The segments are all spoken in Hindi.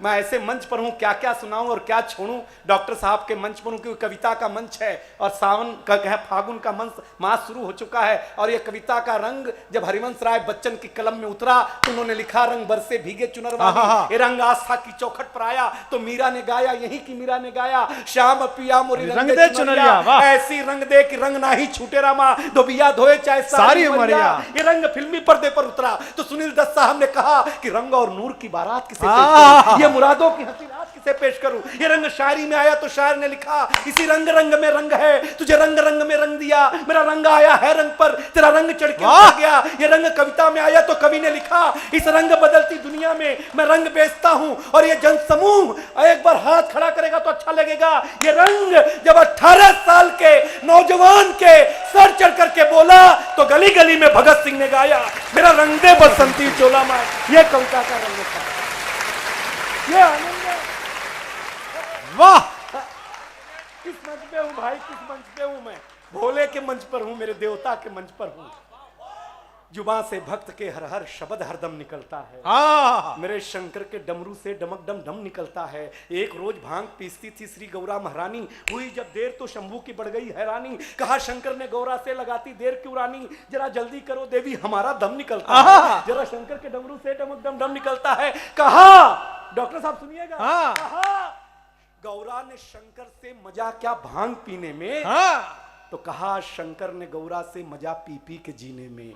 मैं ऐसे मंच पर हूं, क्या क्या सुनाऊं और क्या छोड़ूं। डॉक्टर साहब के मंच पर हूं क्योंकि कविता का मंच है और सावन का है, फागुन का मास शुरू हो चुका है। और ये कविता का रंग जब हरिवंश राय बच्चन की कलम में उतरा तो उन्होंने लिखा, रंग बरसे भीगे चुनर वाली, ये रंग आस्था की चौखट पर आया। तो मीरा ने गाया, यही की मीरा ने गाया, श्याम पिया मोरी रंग दे चुनरिया, ऐसी रंग दे कि रंग ना ही छूटे रामा, धोबिया धोए चाहे सारी उमरिया। ये रंग फिल्मी पर्दे पर उतरा तो सुनील दत्त साहब ने कहा कि रंग और नूर की बारात किसे पेश करूं, ये मुरादों की हंसी रात किसे पेश करूं। ये रंग शायरी में आया तो शायर ने लिखा, इसी रंग रंग में रंग है, तुझे रंग रंग में रंग दिया, मेरा रंग आया है रंग पर, तेरा रंग चढ़ के उतर गया। ये रंग कविता में आया तो कवि ने लिखा, इस रंग बदलती दुनिया में मैं रंग बेचता हूं और ये जनसमूह एक बार हाथ खड़ा करेगा तो अच्छा लगेगा। ये रंग जब 18 साल के नौजवान के सर चढ़ करके बोला तो गली गली में भगत सिंह ने गाया, मेरा रंग दे बसंती चोला मार। ये कविता का रंग था, ये आनंद है। वाह, किस मंच पे हूं भाई, किस मंच पे हूं मैं? भोले के मंच पर हूं, मेरे देवता के मंच पर हूं। जुबान से भक्त के हर हर शब्द हरदम निकलता है, मेरे शंकर के डमरू से डमक डम डम निकलता है। एक रोज भांग पीसती थी श्री गौरा महारानी, हुई जब देर तो शंभू की बढ़ गई हैरानी। कहा शंकर ने गौरा से, लगाती देर क्यों रानी, जरा जल्दी करो देवी हमारा दम निकलता है। जरा शंकर के डमरू से डमक डम डम निकलता है। कहा, डॉक्टर साहब सुनिएगा, कहा गौरा ने शंकर से मजा क्या भांग पीने में, तो कहा शंकर ने गौरा से मजा पी पी के जीने में।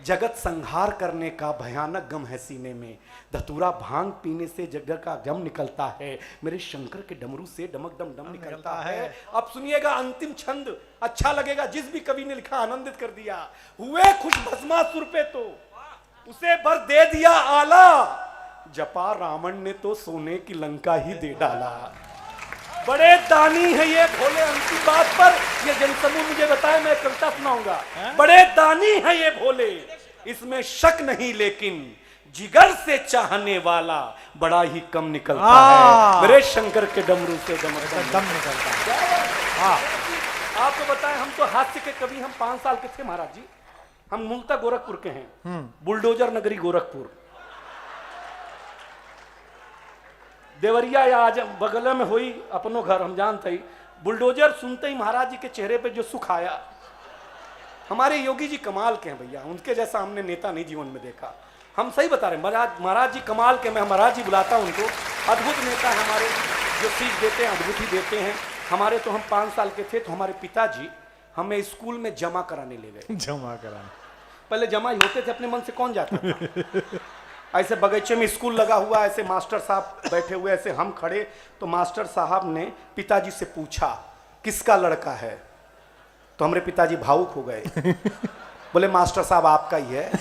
जगत संहार करने का भयानक गम है सीने में, धतूरा भांग पीने से जगत का गम निकलता है, मेरे शंकर के डमरू से डमक डम डम निकलता है। अब सुनिएगा अंतिम छंद, अच्छा लगेगा, जिस भी कवि ने लिखा आनंदित कर दिया। हुए खुश भस्मासुर पे तो उसे बर दे दिया आला, जपा रावण ने तो सोने की लंका ही दे डाला। बड़े दानी है ये भोले। अंतिम बात पर ये जनसमूह मुझे बताए, मैं कविता सुनाऊंगा। बड़े दानी है ये भोले, इसमें शक नहीं, लेकिन जिगर से चाहने वाला बड़ा ही कम निकलता है, मेरे शंकर के डमरू से दम निकलता है। आप तो बताएं, हम तो हास्य के कवि, हम 5 साल के थे महाराज जी। हम मूलतः गोरखपुर के हैं, बुलडोजर नगरी गोरखपुर। देवरिया या आज बगल में हुई अपनो घर, हम जानते ही। बुलडोजर सुनते ही महाराज जी के चेहरे पे जो सुख आया। हमारे योगी जी कमाल के हैं भैया, उनके जैसा हमने नेता नहीं जीवन में देखा। हम सही बता रहे हैं, महाराज जी कमाल के, मैं महाराज जी बुलाता हूं उनको। अद्भुत नेता है हमारे, जो सीख देते हैं अद्भुत ही देते हैं। हमारे तो हम 5 साल के थे तो हमारे पिताजी हमें स्कूल में जमा कराने ले गए। जमा कराने, पहले जमा ही होते थे, अपने मन से कौन जाता था। ऐसे बगीचे में स्कूल लगा हुआ, ऐसे मास्टर साहब बैठे हुए, ऐसे हम खड़े, तो मास्टर साहब ने पिताजी से पूछा किसका लड़का है, तो हमारे पिताजी भावुक हो गए। बोले मास्टर साहब आपका ही है।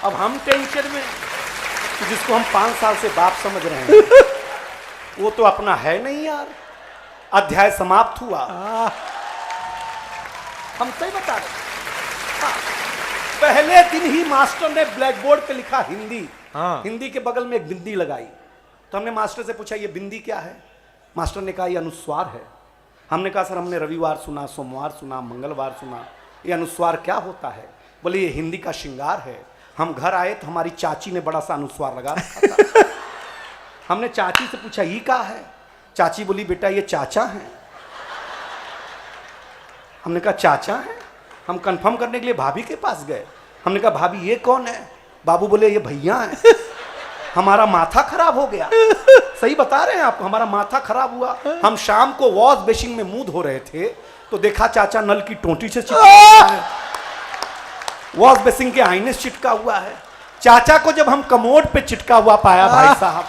अब हम टेंशन में, तो जिसको हम 5 साल से बाप समझ रहे हैं वो तो अपना है नहीं यार। अध्याय समाप्त हुआ, हम सही बता रहे। पहले दिन ही मास्टर ने ब्लैक बोर्ड पे लिखा हिंदी, हिंदी के बगल में एक बिंदी लगाई। तो हमने मास्टर से पूछा ये बिंदी क्या है, मास्टर ने कहा ये अनुस्वार है। हमने कहा सर हमने रविवार सुना, सोमवार सुना, मंगलवार सुना, ये अनुस्वार क्या होता है? बोले ये हिंदी का श्रृंगार है। हम घर आए तो हमारी चाची ने बड़ा सा अनुस्वार लगा रखा था। हमने चाची से पूछा ये क्या है? चाची बोली बेटा ये चाचा है। हमने कहा चाचा है? हम कंफर्म करने के लिए भाभी के पास गए। हमने कहा भाभी ये कौन है? बाबू बोले ये भैया है। हमारा माथा खराब हो गया। सही बता रहे हैं आपको, हमारा माथा खराब हुआ। हम शाम को वॉश बेसिन में मुंह धो रहे थे तो देखा चाचा नल की टोंटी से चिपका है, वॉश बेसिन के आईने से चिटका हुआ है। चाचा को जब हम कमोड पे चिटका हुआ पाया भाई साहब,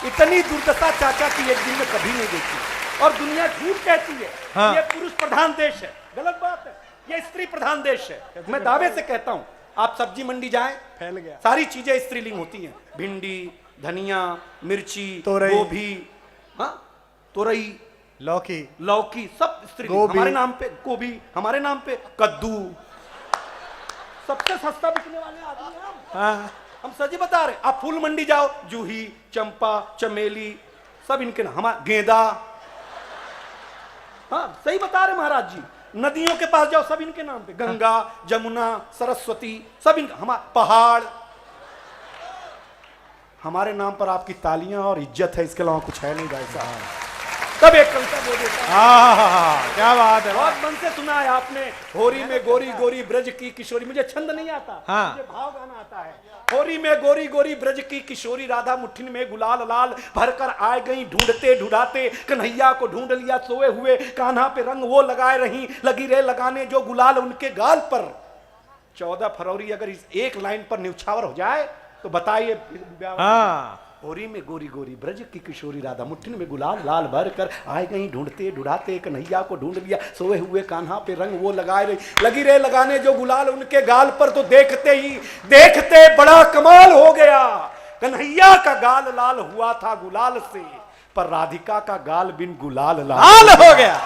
इतनी दुर्दशा चाचा की एक दिन में कभी नहीं देखी। और दुनिया झूठ कहती है ये पुरुष प्रधान देश है, गलत बात है। ये स्त्री प्रधान देश है। मैं दावे से कहता हूं, आप सब्जी मंडी जाएं, फैल गया, सारी चीजें स्त्रीलिंग होती हैं। भिंडी, धनिया, मिर्ची, गोभी, तोरई, लौकी, लौकी सब स्त्रीलिंग। हमारे नाम पे गोभी, हमारे नाम पे कद्दू, सबसे सस्ता बिकने वाले आदमी हम सच बता रहे। आप फूल मंडी जाओ, जूही, चंपा, चमेली, सब इनके नाम। हमारा गेंदा, हाँ सही बता रहे महाराज जी। नदियों के पास जाओ, सब इनके नाम पे। गंगा, जमुना, सरस्वती, सब इनका। हमारा पहाड़, हमारे नाम पर आपकी तालियां और इज्जत है, इसके अलावा कुछ है नहीं भाई साहब। तब एक कविता बोल देता हूं। क्या बात है। बहुत मन से सुना है आपने, होरी में गोरी गोरी ब्रज की किशोरी। मुझे छंद नहीं आता, हाँ। मुझे भाव गाना आता है। होरी में गोरी गोरी ब्रज की किशोरी, राधा मुट्ठी में गुलाल लाल भरकर आए गई, ढूंढते ढूंढाते कन्हैया को ढूंढ लिया, सोए हुए कान्हा पे रंग वो लगाए रही, लगी रे लगाने जो गुलाल उनके गाल पर। 14 फरवरी अगर इस एक लाइन पर न्यौछावर हो जाए तो बताइए। हाँ। होरी में गोरी गोरी ब्रज की किशोरी, राधा मुट्ठी में गुलाल लाल भर कर आए गई, ढूंढते ढूंढाते कन्हैया को ढूंढ लिया, सोए हुए कान्हा पे रंग वो लगाए रही, लगी रे लगाने जो गुलाल उनके गाल पर। तो देखते ही देखते बड़ा कमाल हो गया, कन्हैया का गाल लाल हुआ था गुलाल से, पर राधिका का गाल बिन गुलाल लाल हो गया।